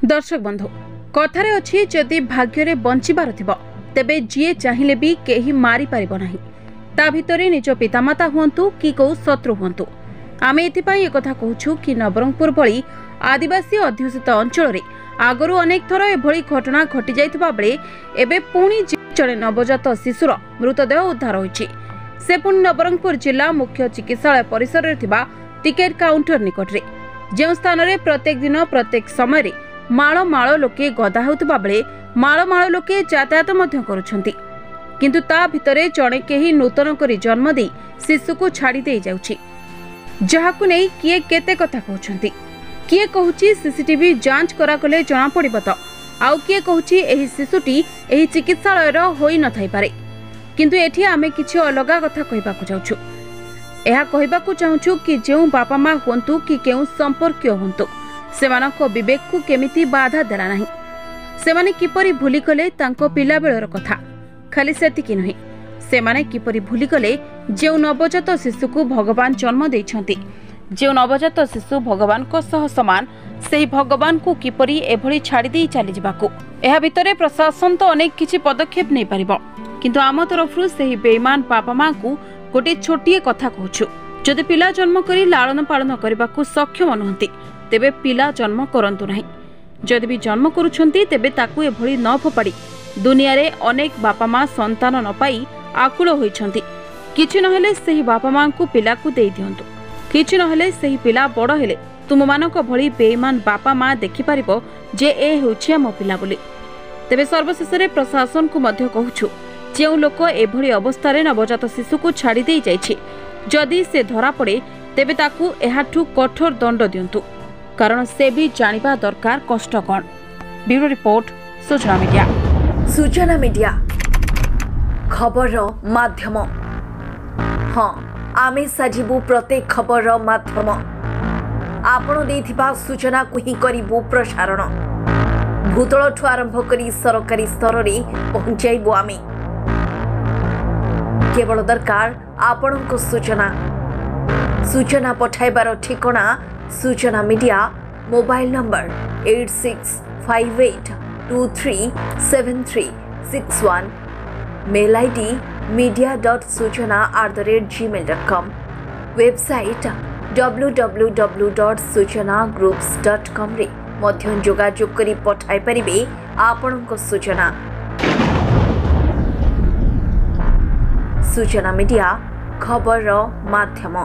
दर्शक बंधु कथारे अछि जदि भाग्य बंचिबार थिबो तेबे जीए चाहिले भी केही मारी पारिबो नाही। ता भितरे निज पितामाता हुंतु कि को शत्रु हुंतु आमे एथिपाई एकथा कहूछु कि नवरंगपुर भली आदिवासी अध्युषित अंचल रे आगरु अनेक थर एभली घटना घटी जाइतबा बेले एबे पुणी जड़े नवजात शिशुर मृतदेह उद्धार होइछि। से पुणी नवरंगपुर जिला मुख्य चिकित्सालय परिसर रे थिबा टिकेट काउंटर निकट रे जे स्थान रे प्रत्येक दिन प्रत्येक समय रे माळ माळ लोके गदा हेउतबा बेले माळ माळ लोके यातायात मध्य करूछंती किंतु ता भितरे जणे केही नूतन करी जन्म दे शिशु को छाड़ी दे जाउछि जहाकु नै किए केते कथा कहउछंती। किए कहउछि सीसीटीवी जांच करा कले जणा पड़िबो त आउ किए कहउछि एही शिशुटी एही चिकित्सालय रो होई न थाई पारे किंतु एठी आमे किछि अलगा कथा कहिबाकु जाउछु। एहा कहिबाकु चाहुछु कि जेउ बापा मां हुंतु कि केउ संपर्कीय हुंतु सेमानक विवेक को केमिति बाधा देला नाही। सेमाने किपरि भूली गले तांको पिला बेलर कथा खाली सेतिकी नही सेमाने किपरि भूली गले जेउ नवजात शिशु को भगवान जन्म दैछंती जेउ नवजात शिशु भगवान को सह समान सेही भगवान को किपरि एभली छाड़ी दे चली जिबाकू। एहा भितरे प्रशासन तो अनेक किछि पदक्षेप नै परिबो किंतु आम तरफरु सेही बेईमान बापा मां को गोटे छोटिए कथा कहूछु जदि पिला जन्म करी लालन पालन करबाकू सक्षम नहंती तेबे पिला जन्म करंतु नाही। जदि भी जन्म करूछंती तेबे ताकू एभली न फोपाड़ी दुनिया रे अनेक बापा मां संतान न पाई आकुल होइछंती किछि नहेले सेही बापा मां को पिला को देई दियंतु किछि नहेले सेही पिला बड़ हेले तुम मानक भली बेईमान बापा मां देखि परिबो जे ए होछि हम पिला बोली। तेबे सर्वशेष रे प्रशासन को मध्य कहूछु जेउ लोक एभली अवस्था रे नवजात शिशु को छाड़ी देई जाइछि जदि से धरा पड़े तेबे ताकू एहाठू कठोर दंड दियंतु कारण से भी जानिबा दरकार कष्ट कौन। ब्यूरो रिपोर्ट सूचना मीडिया। सूचना मीडिया खबर माध्यम हाँ आमे साजिबु प्रत्येक खबर माध्यम आपण देथिबा सूचना को ही करिबु प्रसारण भूतल ठु आरंभ करी सरकारी स्तर रे पहुंचाइबु आमे केवल दरकार आपणक सूचना पठाइबार ठिकाना सूचना media mobile number 8658237361 mail ID media.sujana@gmail.com website www.sujanagroups.com रे मध्य जोगाजोग करी पठाई परिबे आपणक सूचना मीडिया खबर माध्यम।